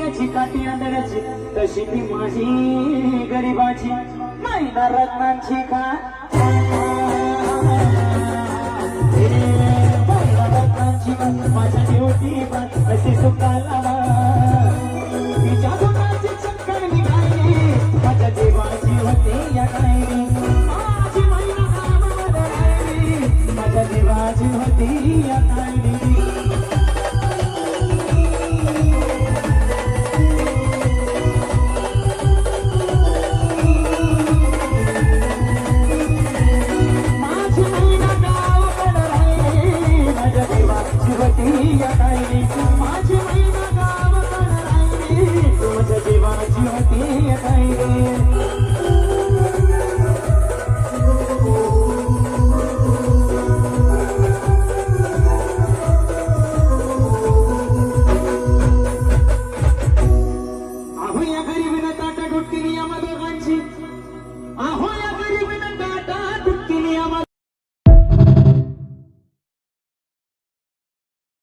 काठी अंधराची तशी ती माझी गरीबाची महिना रत्नांची खा महिना रत्नांची माझ्या ड्युटी अशी सुखाला तिच्या गुणाची चक्कर निघाली माझ्या देवाची होती या कायरी माझी महिना कामावर राहिली माझ्या देवाची होती या कायरी माझी महिना गाव राहिली तुमच्या जीवाची होती